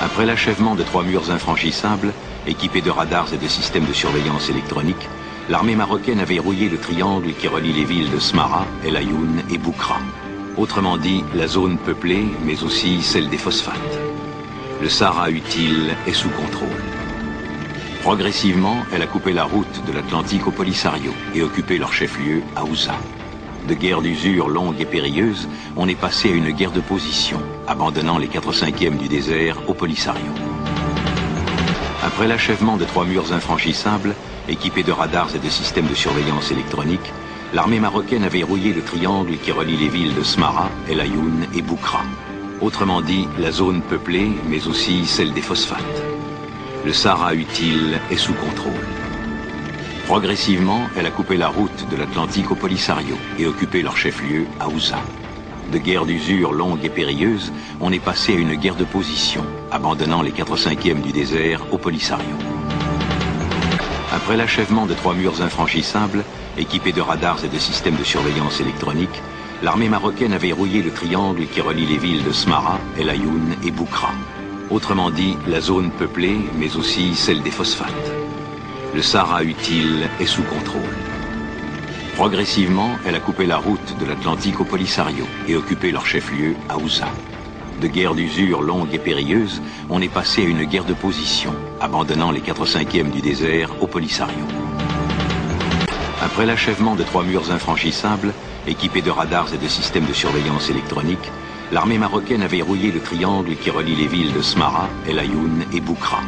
Après l'achèvement de 3 murs infranchissables, équipés de radars et de systèmes de surveillance électronique, l'armée marocaine a verrouillé le triangle qui relie les villes de Smara, El Ayoun et Boukra. Autrement dit, la zone peuplée, mais aussi celle des phosphates. Le Sahara utile est sous contrôle. Progressivement, elle a coupé la route de l'Atlantique au Polisario et occupé leur chef-lieu à Ouza. De guerre d'usure longue et périlleuse, on est passé à une guerre de position, abandonnant les 4/5e du désert au Polisario. Après l'achèvement de 3 murs infranchissables, équipés de radars et de systèmes de surveillance électronique, l'armée marocaine a verrouillé le triangle qui relie les villes de Smara, El Ayoun et Boukra. Autrement dit, la zone peuplée, mais aussi celle des phosphates. Le Sahara utile est sous contrôle. Progressivement, elle a coupé la route de l'Atlantique au Polisario et occupé leur chef-lieu à Ouza. De guerre d'usure longue et périlleuse, on est passé à une guerre de position, abandonnant les 4/5e du désert au Polisario. Après l'achèvement de 3 murs infranchissables, équipés de radars et de systèmes de surveillance électronique, l'armée marocaine a verrouillé le triangle qui relie les villes de Smara, El Ayoun et Boukra. Autrement dit, la zone peuplée, mais aussi celle des phosphates. Le Sahara utile est sous contrôle. Progressivement, elle a coupé la route de l'Atlantique au Polisario et occupé leur chef-lieu à Ouza. De guerre d'usure longue et périlleuse, on est passé à une guerre de position, abandonnant les 4/5e du désert au Polisario. Après l'achèvement de 3 murs infranchissables, équipés de radars et de systèmes de surveillance électronique, l'armée marocaine a verrouillé le triangle qui relie les villes de Smara, El Ayoun et Boukra.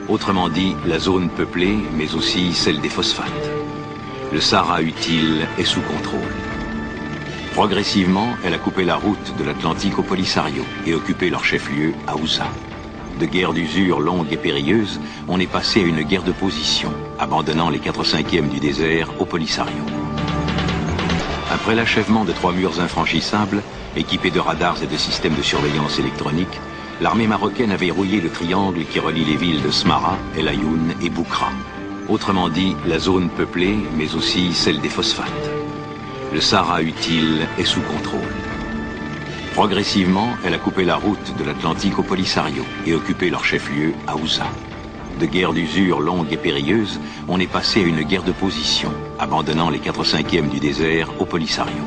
Autrement dit, la zone peuplée, mais aussi celle des phosphates. Le Sahara utile est sous contrôle. Progressivement, elle a coupé la route de l'Atlantique au Polisario et occupé leur chef-lieu à Ouza. De guerre d'usure longue et périlleuse, on est passé à une guerre de position, abandonnant les 4/5e du désert au Polisario. Après l'achèvement de 3 murs infranchissables, équipés de radars et de systèmes de surveillance électronique, l'armée marocaine a verrouillé le triangle qui relie les villes de Smara, El Ayoun et Boukra. Autrement dit, la zone peuplée, mais aussi celle des phosphates. Le Sahara utile est sous contrôle. Progressivement, elle a coupé la route de l'Atlantique au Polisario et occupé leur chef-lieu à Ouza. De guerre d'usure longue et périlleuse, on est passé à une guerre de position, abandonnant les 4/5e du désert au Polisario.